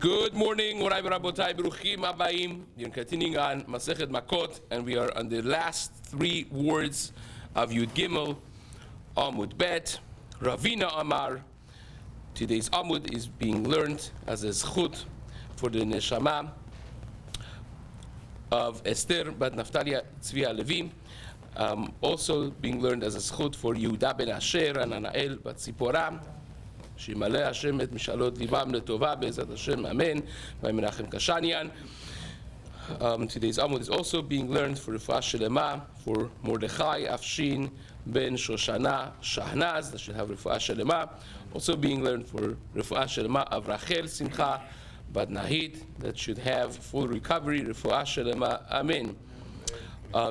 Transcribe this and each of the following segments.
Good morning, Morai Rabotai, Beruchim Abayim. We're continuing on Masechet Makkot, and we are on the last three words of Yud Gimel, Amud Bet, Ravina Amar. Today's Amud is being learned as a zchut for the neshama of Esther bat Naftalia Tzvi Levi. Also being learned as a zchut for Yehuda ben Asher and Anael bat Zipporah. שימלא השם את משאלות ליבם לטובה בעזרת השם, אמן. Menachem Kashanian. Today's Amud is also being learned for Refuah Shelema, for Mordechai Afshin ben Shoshana Shahnaz, that should have Refuah Shelema. Also being learned for Refuah Shelema of Rachel Simcha bat Nahid, that should have full recovery, Refuah Shelema, amen.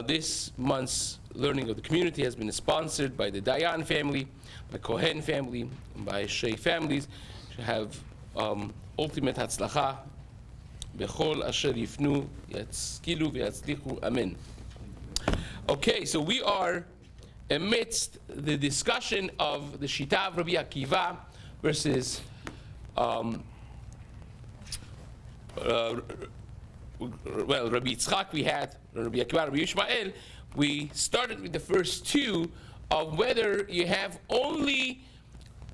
This month's learning of the community has been sponsored by the Dayan family, by Kohen family, by Shei families, to have ultimate hatzlacha, bechol asher yifnu yatzkilu v'yatzlichu, amen. Okay, so we are amidst the discussion of the Shita of Rabbi Akiva versus Rabbi Yitzchak we had, Rabbi Akiva, Rabbi Yishmael. We started with the first two of whether you have only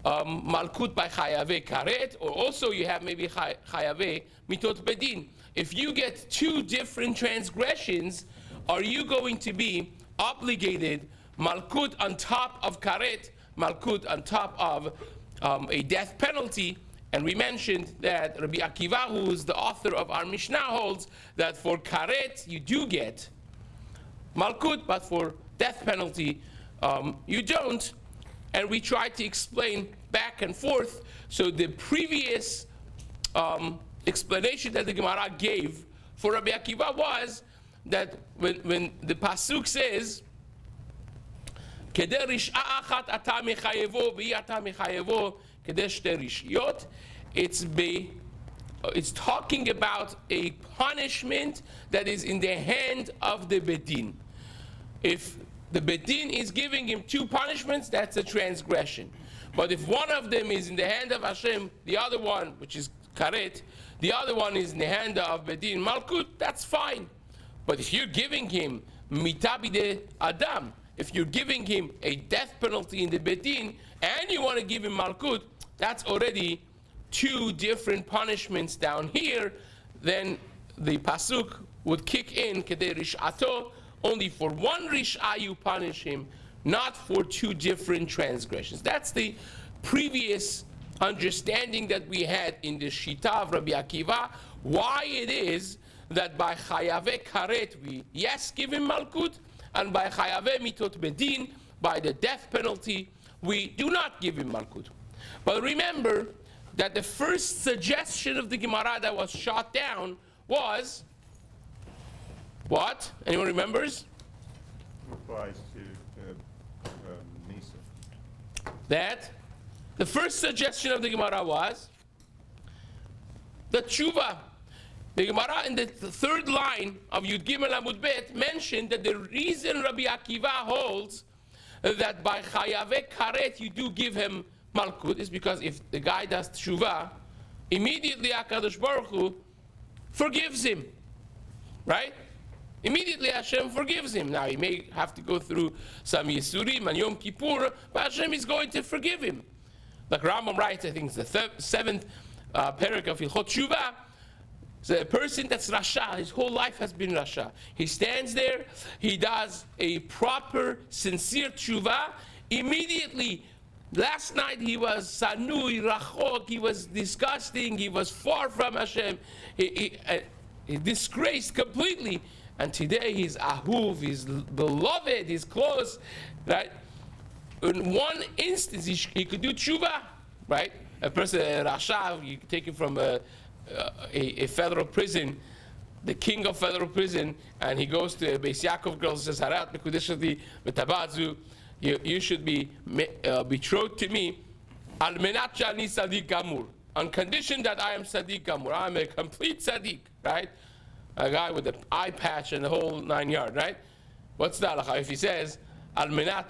Malkut by Chayave Karet, or also you have maybe Chayave Mitot Bedin. If you get two different transgressions, are you going to be obligated Malkut on top of Karet, Malkut on top of a death penalty? And we mentioned that Rabbi Akiva, who is the author of our Mishnah, holds that for Karet you do get Malkut, but for death penalty you don't. And we tried to explain back and forth. So the previous explanation that the Gemara gave for Rabbi Akiva was that when the pasuk says Kedei rish'a achat ata mechayevo v'hi ata mechayevo kedei shte rishyot, it's talking about a punishment that is in the hand of the Bedin. If the Bedin is giving him two punishments, that's a transgression. But if one of them is in the hand of Hashem, the other one, which is Karet, the other one is in the hand of Bedin Malkut, that's fine. But if you're giving him mitabide Adam, if you're giving him a death penalty in the Bedin, and you want to give him Malkut, that's already two different punishments down here. Then the pasuk would kick in, Kedei rish'ato, only for one rish'ah you punish him, not for two different transgressions. That's the previous understanding that we had in the Shita of Rabbi Akiva, why it is that by Chayave Karet we yes give him Malkut, and by Chayave Mitot Bedin, by the death penalty, we do not give him Malkut. But remember that the first suggestion of the Gemara that was shot down was what? Anyone remembers? Applies to Nisa. That the first suggestion of the Gemara was the tshuva. The Gemara in the third line of Yud Gimel Amud Bet mentioned that the reason Rabbi Akiva holds that by Chayave Karet you do give him Malkut is because if the guy does tshuva, immediately HaKadosh Baruch Hu forgives him, right? Immediately Hashem forgives him. Now he may have to go through some Yisurim and Yom Kippur, but Hashem is going to forgive him. Like Rambam writes, I think it's the seventh parak of Hilchot Tshuva, the person that's Rasha, his whole life has been Rasha. He stands there, he does a proper, sincere Tshuva, immediately. Last night he was sanui, rachok, he was disgusting, he was far from Hashem, he disgraced completely. And today he's ahuv, he's beloved, he's close, right? In one instance he could do tshuva, right? A person, Rasha, you take him from a federal prison, the king of federal prison, and he goes to a Beis Yaakov girl and says, Harat mekudeshati metabazu, you should be betrothed to me, al menat shani sadiq gamur, on condition that I am sadiq gamur, I am a complete sadiq, right? A guy with an eye patch and the whole 9 yards, right? What's the halacha? If he says al menat,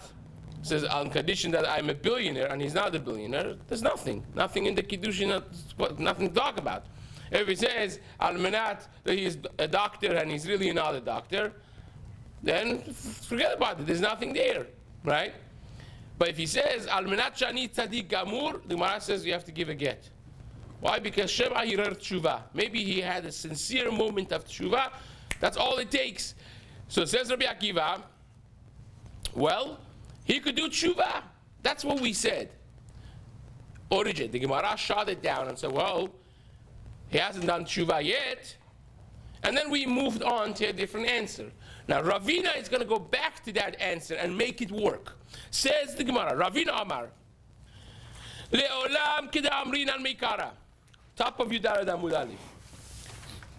says on condition that I'm a billionaire, and he's not a billionaire, there's nothing in the kiddushin, nothing to talk about. If he says Almanat that he's a doctor and he's really not a doctor, then forget about it. There's nothing there, right? But if he says Almanat Shani Tzadik Gamur, the Gemara says you have to give a get. Why? Because Shema Hirar Tshuva. Maybe he had a sincere moment of Tshuva. That's all it takes. So it says Rabbi Akiva, well, he could do Tshuva. That's what we said. Origin. The Gemara shot it down and said, well, he hasn't done Tshuva yet. And then we moved on to a different answer. Now, Ravina is going to go back to that answer and make it work. Says the Gemara, Ravina Amar, Le'olam keda amrin al meikara. Top of Yudara Amud Alif.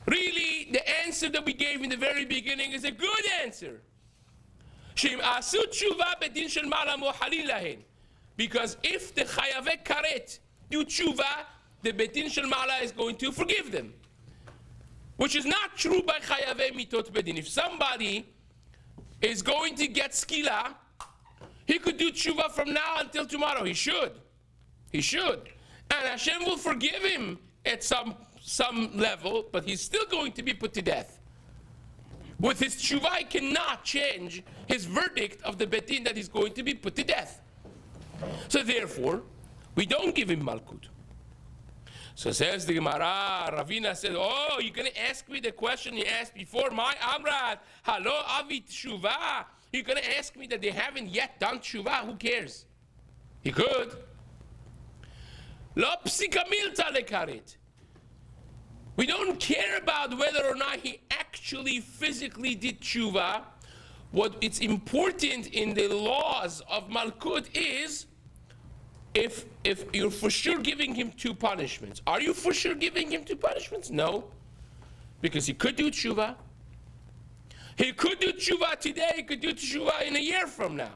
Really, the answer that we gave in the very beginning is a good answer. Shem asu tshuva bedin shel ma'ala mohalin lahen. Because if the chayaveh karet do tshuva, the bedin shel ma'ala is going to forgive them. Which is not true by chayaveh mitot bedin. If somebody is going to get skila, he could do tshuva from now until tomorrow. He should. He should. And Hashem will forgive him at some level, but he's still going to be put to death. With his tshuva, he cannot change his verdict of the betin that he's going to be put to death. So therefore, we don't give him malkut. So says the Gemara, Ravina said, oh, you're going to ask me the question you asked before, my Amrat, halo avit tshuva. You're going to ask me that they haven't yet done tshuva. Who cares? He could. Lo psika milta lekaret. We don't care about whether or not he actually physically did tshuva. What it's important in the laws of Malkut is if you're for sure giving him two punishments. Are you for sure giving him two punishments? No. Because he could do tshuva. He could do tshuva today, he could do tshuva in a year from now.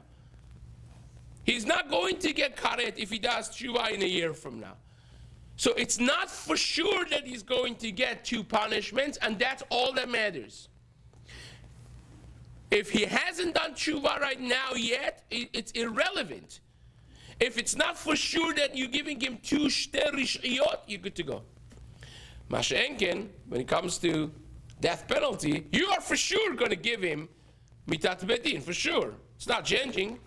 He's not going to get karet if he does tshuva in a year from now. So it's not for sure that he's going to get two punishments, and that's all that matters. If he hasn't done tshuva right now yet, it's irrelevant. If it's not for sure that you're giving him two shter rish'iyot, you're good to go. Masha'enken, when it comes to death penalty, you are for sure going to give him mitat bedin, for sure. It's not changing.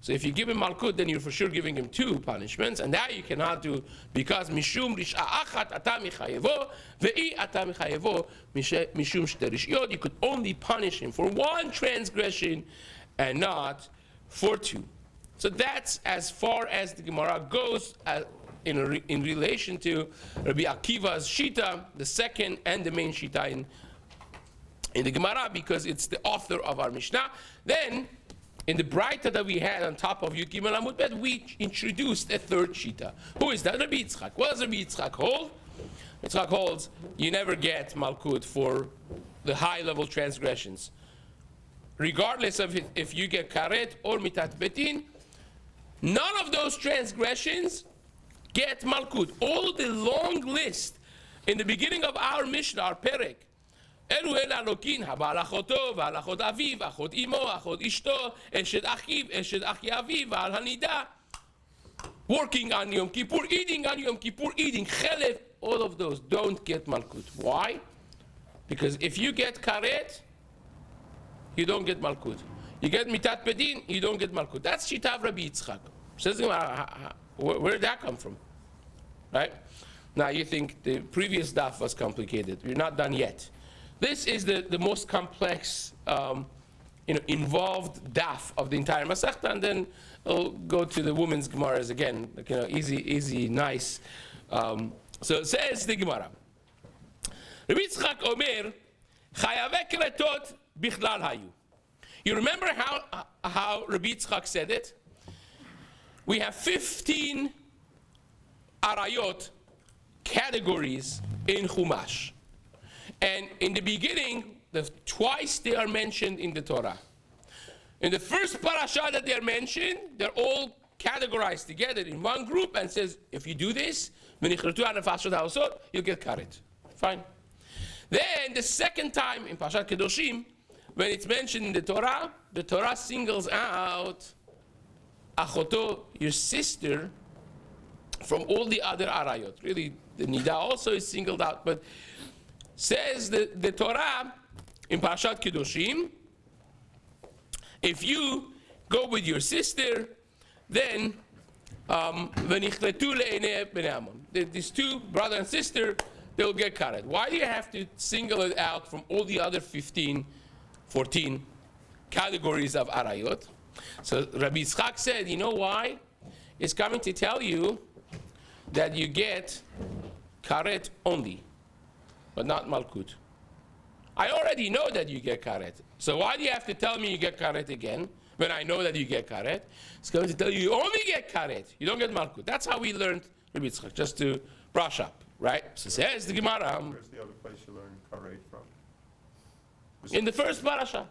So if you give him malkut, then you're for sure giving him two punishments, and that you cannot do because mishum rish'a achat ata michayevo ve'i ata michayevo mishum shter rish'iyot. You could only punish him for one transgression and not for two. So that's as far as the Gemara goes in relation to Rabbi Akiva's shita, the second and the main shita in the Gemara, because it's the author of our Mishnah. Then, in the Braita that we had on top of Yud Gimel Amud Bet, we introduced a third shita. Who is that? Rabbi Yitzchak. What does Rabbi Yitzchak hold? Yitzchak holds you never get malkut for the high-level transgressions, regardless of if you get karet or mitat betin. None of those transgressions get malkut. All the long list in the beginning of our Mishnah, our Perek, אלו אלה אלוקים, הבעל אחותו, ועל אחות אביו, אחות אמו, אחות אשתו, אשת אחיו, אשת אחי אביו, ועל הנידה. Working on Yom Kippur, eating on Yom Kippur, eating chelef, all of those don't get malkut. Why? Because if you get karet, you don't get malkut. You get mitat bedin, you don't get malkut. That's shita Rabbi Yitzchak. Says, where did that come from? Right? Now you think the previous daf was complicated. We're not done yet. This is the most complex, involved daf of the entire Masechta, and then we'll go to the women's Gemaras again. Easy, nice. So it says the Gemara. Rabbi Yitzchak Omer, Chayaveh Kretot Bichlal Hayu. You remember how Rabbi Yitzchak said it? We have 15 arayot categories in Chumash. And in the beginning, twice they are mentioned in the Torah. In the first parasha that they are mentioned, they're all categorized together in one group and says, if you do this, you'll get karet. Fine. Then the second time in Parashat Kedoshim, when it's mentioned in the Torah singles out Achoto, your sister, from all the other arayot. Really, the nida also is singled out, but says the Torah in Parashat Kedoshim, if you go with your sister, then these two, brother and sister, they'll get karet. Why do you have to single it out from all the other 14 categories of arayot? So Rabbi Yitzchak said, you know why? It's coming to tell you that you get karet only, but not malkut. I already know that you get karet. So why do you have to tell me you get karet again when I know that you get karet? It's going to tell you you only get karet. You don't get malkut. That's how we learned Rabbi Yitzchak, just to brush up, right? So says the Gemara. Where's the other place you learn karet from? In the first parasha.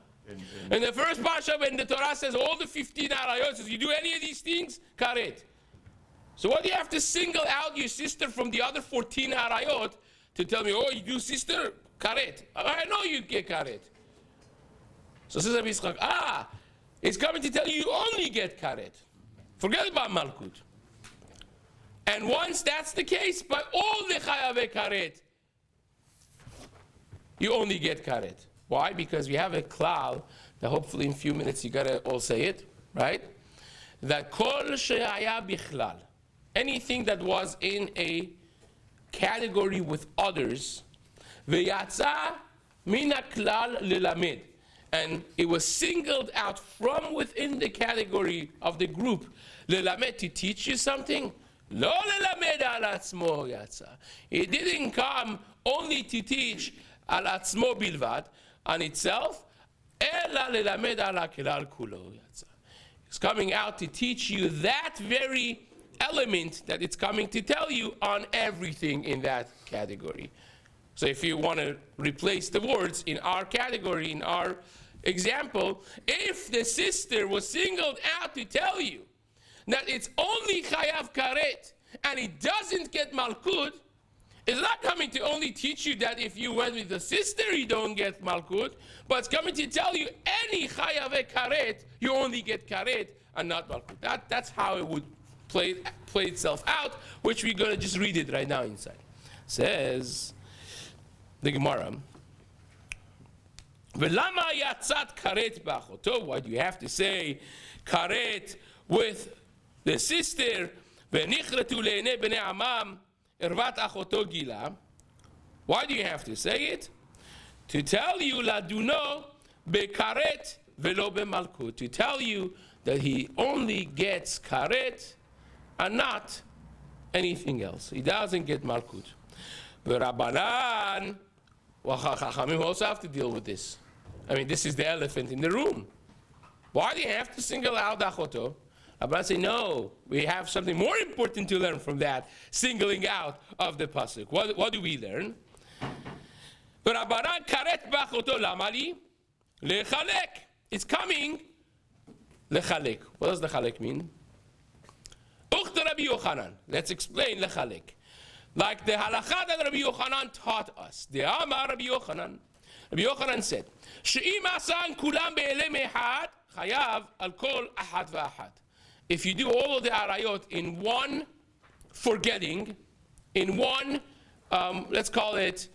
In the first parasha, when the Torah says all the 15 arayot, says you do any of these things, karet. So why do you have to single out your sister from the other 14 arayot to tell me, oh, you do sister, karet? I know you get karet. So says Rabbi Yitzchak, it's coming to tell you you only get karet. Forget about malkut. And once that's the case, by all the chayave karet, you only get karet. Why? Because we have a klal that hopefully in a few minutes you gotta all say it, right? That kol she'aya bichlal, anything that was in a category with others, v'yatza min haklal lelamed, and it was singled out from within the category of the group, lelamed, to teach you something. Lo lelamed al atzmo yatza. It didn't come only to teach al atzmo bilvad, on itself, ela lelamed al haklal kulo yatza. It's coming out to teach you that very element that it's coming to tell you on everything in that category. So if you want to replace the words in our category, in our example, if the sister was singled out to tell you that it's only chayav karet and it doesn't get malkut, it's not coming to only teach you that if you went with the sister you don't get malkut, but it's coming to tell you any chayav karet, you only get karet and not malkut. That's how it would play itself out, which we're going to just read it right now inside. Says the Gemara, V'lama yatzat karet b'achoto? Why do you have to say karet with the sister? V'nichretu le'enei b'nei amam ervat achoto gila. Why do you have to say it? To tell you laduno bekaret v'lo b'malkut. To tell you that he only gets karet and not anything else. He doesn't get malkut. V'rabanan, well, Chachamim also have to deal with this. I mean, this is the elephant in the room. Why do you have to single out Achoto? Rabbanan say, no, we have something more important to learn from that singling out of the pasuk. What do we learn? V'rabanan karet b'achoto lamali lechalek. It's coming lechalek. What does lechalek mean? Ucht Rabbi Yochanan. Let's explain lechalek. Like the halakha that Rabbi Yochanan taught us. The Amar Rabbi Yochanan. Rabbi Yochanan said, She'im asan kulam be'elem ehad, chayav al kol ahad v'ahad. If you do all of the arayot in one forgetting, in one, let's call it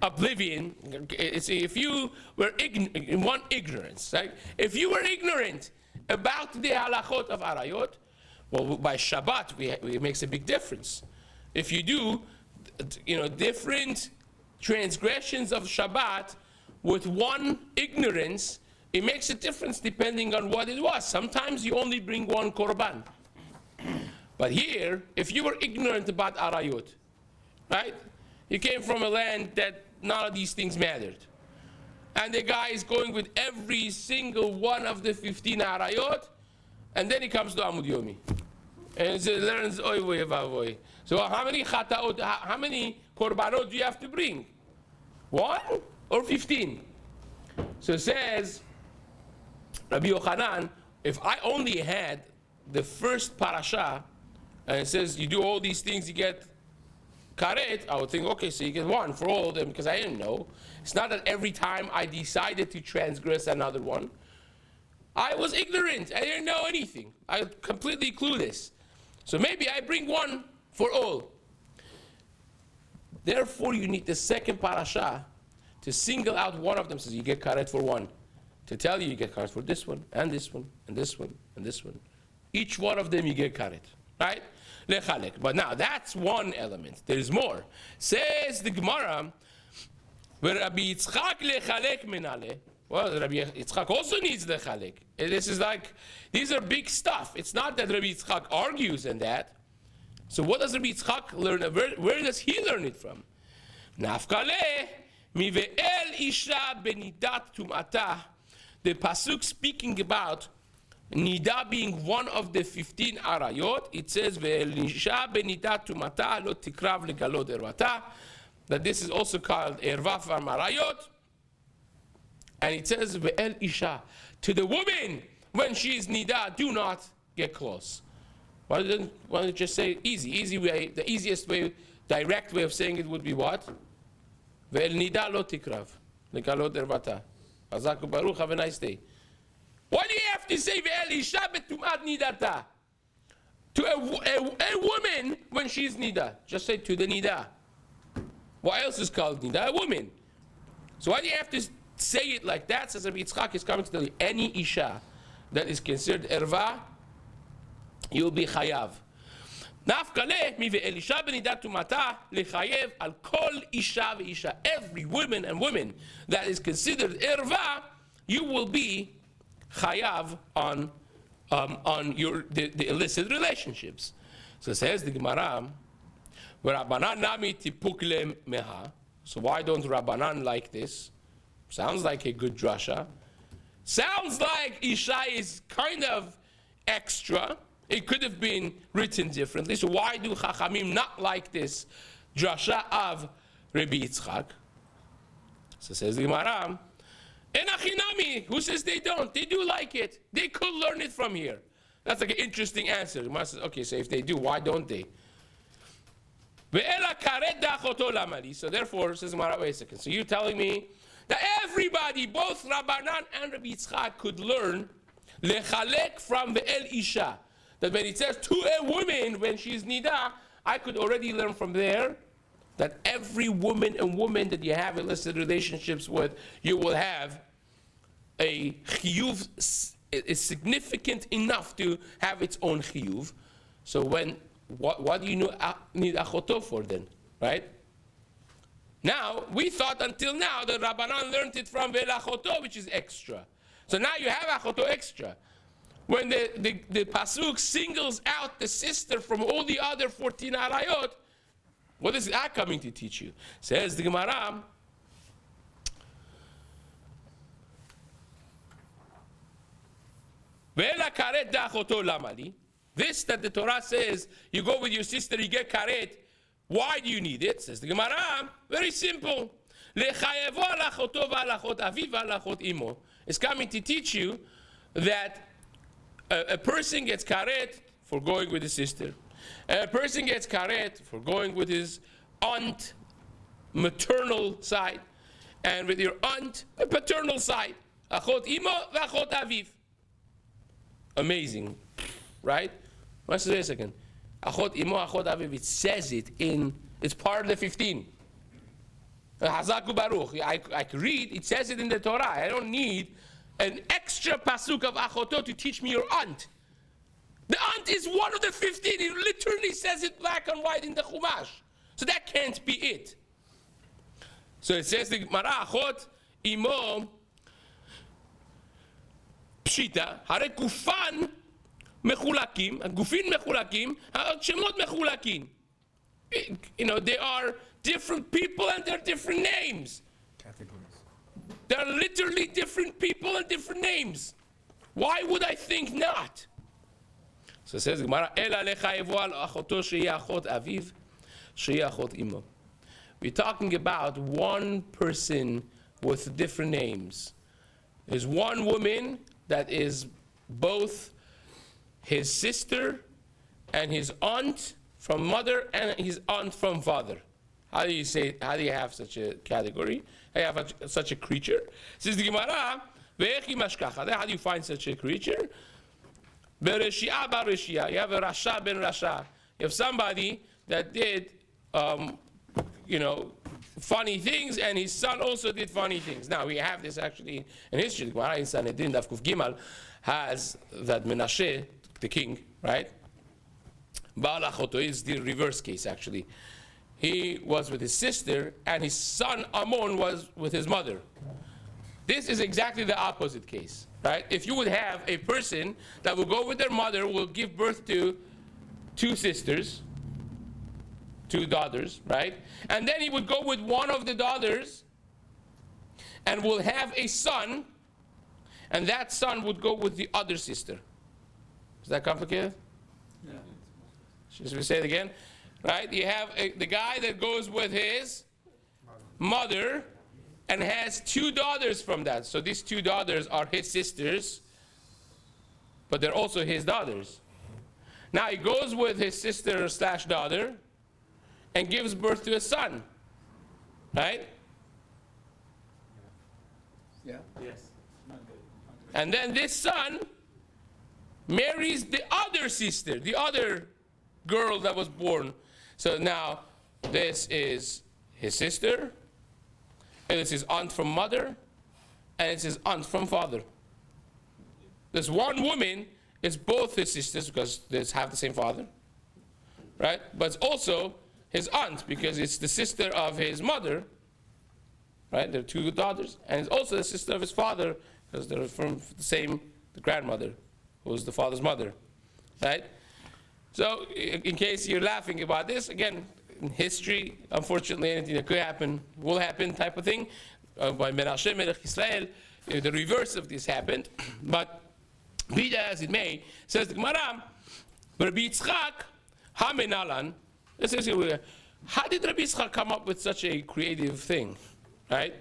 oblivion, if you were in one ignorance, right? If you were ignorant about the halachot of arayot, well, by Shabbat, it makes a big difference. If you do, different transgressions of Shabbat with one ignorance, it makes a difference depending on what it was. Sometimes you only bring one korban. But here, if you were ignorant about arayot, right? You came from a land that none of these things mattered. And the guy is going with every single one of the 15 arayot, and then he comes to Amud Yomi. And he learns oy voy vavoy. So how many chataot, how many korbanot do you have to bring? 1 or 15? So it says, Rabbi Yochanan, if I only had the first parasha, and it says you do all these things, you get karet, I would think, okay, so you get 1 for all of them, because I didn't know. It's not that every time I decided to transgress another one. I was ignorant. I didn't know anything. I was completely clueless. So maybe I bring one for all. Therefore, you need the second parasha to single out one of them, so you get karet for one. To tell you get karet for this one, and this one, and this one, and this one. Each one of them you get karet, right? Lechalek. But now, that's one element. There's more. Says the Gemara, Rabbi Yitzchak lechalek menale. Well, Rabbi Yitzchak also needs lechalek. This is like, these are big stuff. It's not that Rabbi Yitzchak argues in that. So what does Rabbi Yitzchak learn? Where does he learn it from? Nafkale mi ve'el isha benidat tum'ata. The pasuk speaking about nida being one of the 15 arayot. It says ve'el isha benidat tum'ata lo tikrav legalot ervata. That this is also called erva marayot. And it says ve'el isha, to the woman when she is nida, do not get close. Why don't you just say easy way, the easiest way, direct way of saying it would be what? Ve'el nida lo tikrav, legalot ervata. Hazaku baruch, have a nice day. Why do you have to say ve'el isha betumat nidata? To a woman when she's nida. Just say to the nida. What else is called nida? A woman. So why do you have to say it like that? Says Rabbi Yitzchak is coming to tell you, any isha that is considered erva, you'll be chayav. Nafkale mi ve'el isha benidat tumata lechayev al kol isha ve'isha. Every woman and woman that is considered erva, you will be chayav on the illicit relationships. So says the Gemara, Rabbanan nami tipuk meha. So why don't Rabbanan like this? Sounds like a good drasha. Sounds like isha is kind of extra. It could have been written differently. So why do Chachamim not like this drasha of Rabbi Yitzchak? So says the Gemara, Enachinami, who says they don't? They do like it. They could learn it from here. That's like an interesting answer. The Gemara says, okay, so if they do, why don't they? So therefore, says the Gemara, wait a second. So you're telling me that everybody, both Rabbanan and Rabbi Yitzchak, could learn lechalek from the El Isha. That when it says to a woman when she's nida, I could already learn from there that every woman and woman that you have illicit relationships with, you will have a chiyuv, is significant enough to have its own chiyuv. So what do you need achoto for then, right? Now, we thought until now that Rabbanan learned it from Velachoto, which is extra. So now you have Achoto extra. When the Pasuk singles out the sister from all the other 14 Arayot, what is that coming to teach you? Says the Gemara, Ve'ela karet da'achoto lamali. This that the Torah says, you go with your sister, you get karet. Why do you need it? Says the Gemara, very simple. It's coming to teach you that a person gets karet for going with his sister. A person gets karet for going with his aunt, maternal side, and with your aunt, paternal side. Achot imo v'achot aviv. Amazing, right? Let's say a second. Achot imo, achot aviv. It says it in. It's part of the 15. Hazaku baruch. I can read. It says it in the Torah. I don't need an extra pasuk of achoto to teach me your aunt. The aunt is one of the 15. It literally says it black and white in the Chumash. So that can't be it. So it says the Gemara, achot imo pshita, hare gufan mechulakim, gufin mechulakim, shemot mechulakim. You know, they are different people and they're different names. Categories. They're literally different people and different names. Why would I think not? So it says, Gemara, Ela lecha yevo al achoto sheya achot aviv, sheya achot imo. We're talking about one person with different names. There's one woman that is both his sister and his aunt from mother and his aunt from father. How do you say? How do you have such a category? How do you have such a creature? Says the Gemara, Ve'echi mashkacha. How do you find such a creature? Bereshia bar Reshia. You have a Rasha ben Rasha. You have somebody that did, funny things, and his son also did funny things. Now we have this actually in history. The Gemara in Sanhedrin Daf Kuf Gimal has that Menashe, the king, right? Baal Achoto is the reverse case actually. He was with his sister, and his son Amon was with his mother. This is exactly the opposite case, right? If you would have a person that will go with their mother, will give birth to two sisters, two daughters, right? And then he would go with one of the daughters and will have a son, and that son would go with the other sister. Is that complicated? Yeah. Should we say it again? Right? You have the guy that goes with his mother and has two daughters from that. So these two daughters are his sisters, but they're also his daughters. Now he goes with his sister slash daughter and gives birth to a son. Right? Yeah. Yes. And then this son marries the other sister, the other girl that was born. So now this is his sister, and it's his aunt from mother, and it's his aunt from father. This one woman is both his sisters because they have the same father, right? But it's also his aunt because it's the sister of his mother, right? They're two daughters, and it's also the sister of his father because they're from the grandmother, who was the father's mother, right? So, in case you're laughing about this, again, in history, unfortunately, anything that could happen will happen, type of thing. By Menashe Melech Israel, the reverse of this happened. But be that as it may, says the Gemara, Rabbi Yitzchak Hamenalan. How did Rabbi Yitzchak come up with such a creative thing, right?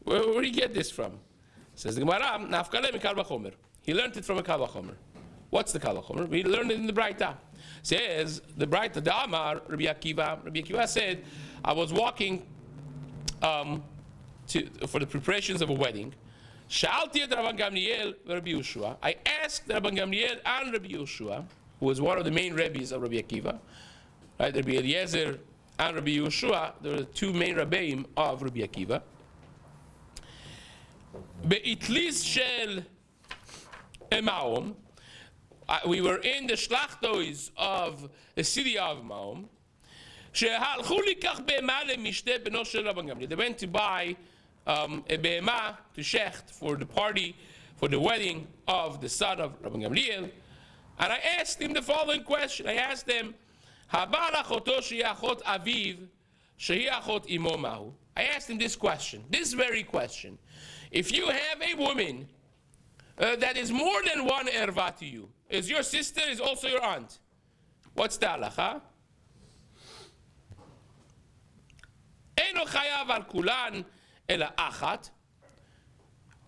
Where did he get this from? Says the Gemara, Nafkale Mikal Vachomer. He learned it from a Kal Vachomer. What's the Kal Vachomer? We learned it in the Braita. Says the Braita, the Amar, Rabbi Akiva said, I was walking for the preparations of a wedding. Sha'alti et Rabban Gamliel Rabbi Yehoshua. I asked Rabban Gamliel and Rabbi Yehoshua, who was one of the main rabbis of Rabbi Akiva, right? Rabbi Eliezer and Rabbi Yehoshua, they were the two main rabbeim of Rabbi Akiva. Be'itlis shel Maom. We were in the shlachtos of the city of Maom. They went to buy a behemah to shecht for the party, for the wedding of the son of Rabbi Gamliel. And I asked him the following question. I asked him, I asked him this question, this very question. If you have a woman that is more than one erva to you, is your sister, is also your aunt, what's the halacha? Eino chayav al kulan ela achat.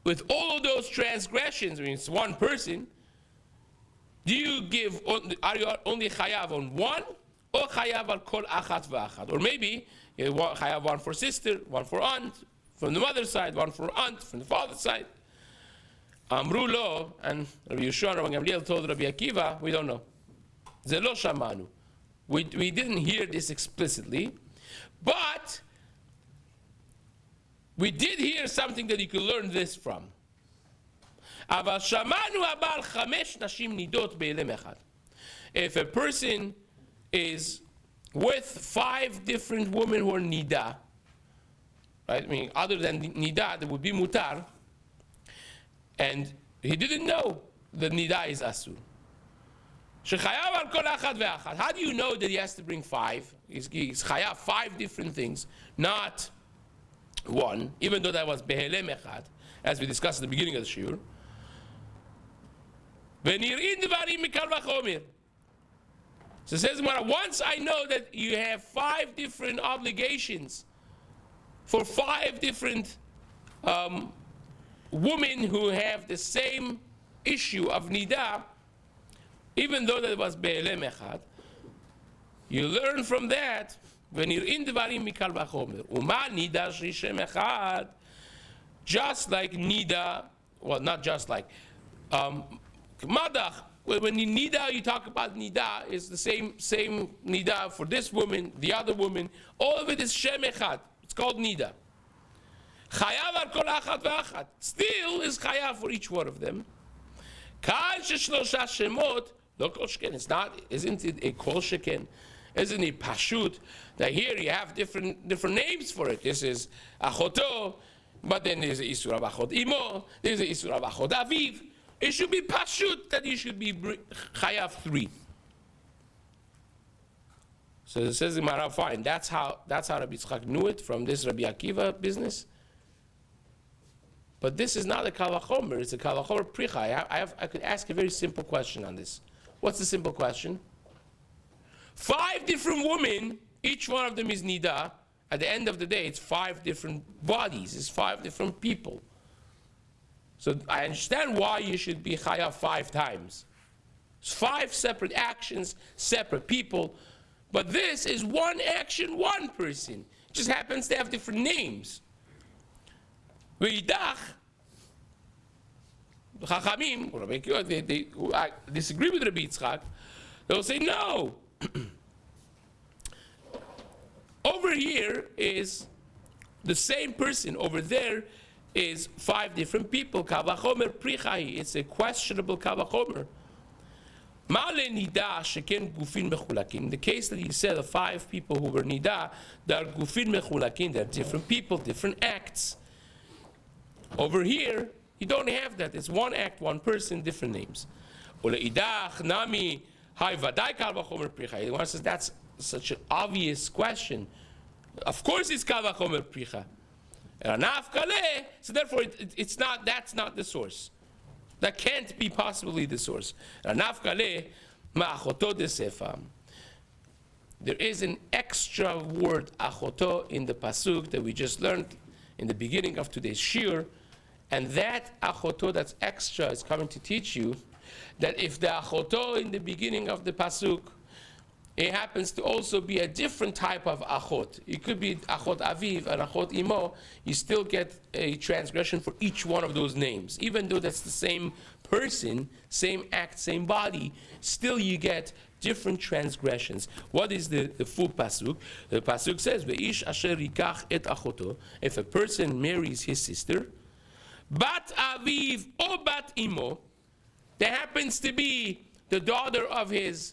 With all of those transgressions, I mean it's one person, do you give, are you only chayav on one, or chayav al kol achat v'achat? Or maybe you chayav one for sister, one for aunt, from the mother's side, one for aunt, from the father's side. Amru lo, and Rabbi Yehoshua and Rabbi Gamliel told Rabbi Akiva, we don't know. Ze lo shamanu. We didn't hear this explicitly, but we did hear something that you could learn this from. Aval shamanu abal chamesh nashim nidot be'elem echad. If a person is with 5 different women who are nida, right? I mean, other than nida, there would be mutar. And he didn't know that nida is asur. How do you know that he has to bring 5? He's chayav 5 different things, not 1, even though that was behelem echad, as we discussed at the beginning of the shiur. So it says, once I know that you have 5 different obligations for 5 different women who have the same issue of nida, even though that was be'elem echad, you learn from that, when you're in devarim mikal vachomer, uma nida shishem echad, just like nida, well, not just like, madach when you nida, you talk about nida, it's the same nida for this woman, the other woman. All of it is shem echad. It's called nida. Chayav al kol achad ve'achad. Still is chayav for each one of them. Kal sheshlosha shemot lo kol sheken. It's not. Isn't it a kol sheken? Isn't it pashut? That here you have different names for it. This is achoto, but then there's isur of achot imo. There's the isur of achot aviv. It should be pashut that you should be chayav 3. So it says in Gemara, fine. That's how Rabbi Yitzchak knew it from this Rabbi Akiva business. But this is not a kal vachomer. It's a kal vachomer pricha. I could ask a very simple question on this. What's the simple question? 5 different women. Each one of them is nida. At the end of the day, it's 5 different bodies. It's 5 different people. So I understand why you should be chayav 5 times. It's 5 separate actions, separate people. But this is one action, one person. It just happens to have different names. V'idach, the Chachamim, they disagree with Rabbi Yitzchak. They'll say, no. Over here is the same person. Over there is 5 different people. Kal vachomer prichai. It's a questionable kal vachomer. Ma'ale nida sheken gufin mechulakin. The case that he said of 5 people who were nida, they are gufin mechulakin. They're different people, different acts. Over here, you don't have that. It's one act, one person, different names. Uleidach nami hay vaday kal vachomer pricha. One says that's such an obvious question. Of course, it's kal vachomer pricha. So therefore, it's not. That's not the source. That can't be possibly the source. There is an extra word achoto in the pasuk that we just learned in the beginning of today's shir, and that achoto that's extra is coming to teach you that if the achoto in the beginning of the pasuk, it happens to also be a different type of achot. It could be achot aviv and achot imo. You still get a transgression for each one of those names. Even though that's the same person, same act, same body, still you get different transgressions. What is the full pasuk? The pasuk says, "Ve'ish asher yikach et achoto." If a person marries his sister, bat aviv or bat imo, that happens to be the daughter of his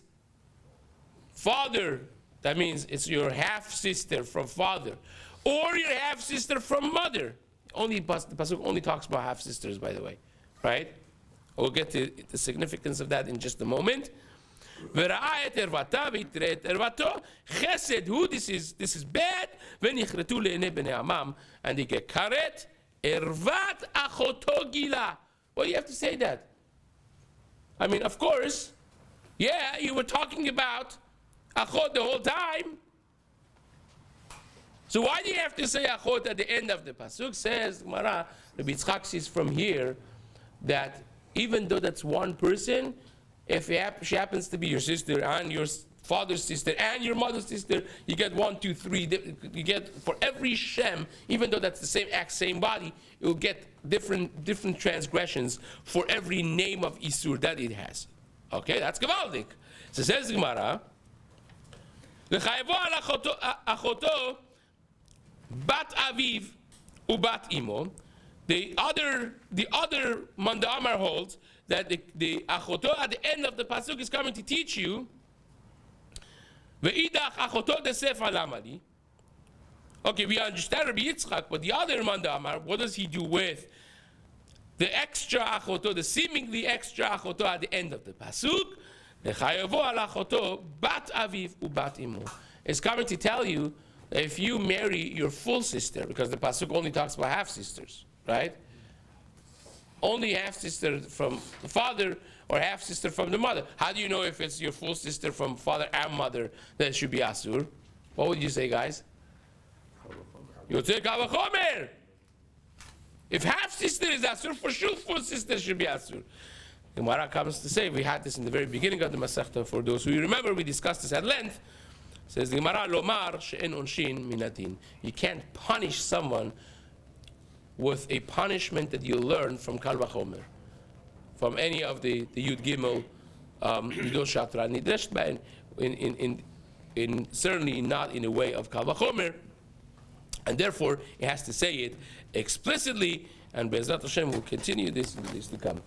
father, that means it's your half-sister from father, or your half-sister from mother. The pasuk only talks about half-sisters, by the way, right? We'll get to the significance of that in just a moment. This is bad. And they get karet ervat achoto gila. Well, you have to say that. I mean, of course, yeah, you were talking about achot the whole time. So why do you have to say achot at the end of the pasuk? Says Gemara, Rabbi Yitzchak sees from here that even though that's one person, if she happens to be your sister and your father's sister and your mother's sister, you get 1, 2, 3. You get for every shem, even though that's the same act, same body, you'll get different transgressions for every name of isur that it has. Okay, that's gevaldik. So says Gemara, l'chayavo al achoto bat aviv ubat imo. The other Manda Amar holds that the achoto at the end of the pasuk is coming to teach you ve'idach achoto desef alamali. Okay, we understand Rabbi Yitzchak, but the other Manda Amar, what does he do with the extra achoto, the seemingly extra achoto at the end of the pasuk? L'chayavo al achoto bat aviv ubat imo. It's coming to tell you that if you marry your full sister, because the pasuk only talks about half sisters, right? Only half sister from the father or half sister from the mother. How do you know if it's your full sister from father and mother that it should be asur? What would you say, guys? You would say kal vachomer. If half sister is asur, for sure full sister should be asur. The Gemara comes to say, we had this in the very beginning of the Masechta. For those who remember, we discussed this at length. Says the Gemara, lomar she'en onshin minatin. You can't punish someone with a punishment that you learn from kal vachomer, from any of the Yud Gimel Midot Shatra Nidresht Ba'en, in certainly not in a way of Kal Vachomer, and therefore it has to say it explicitly, and Be'ezrat Hashem will continue this in the days to come.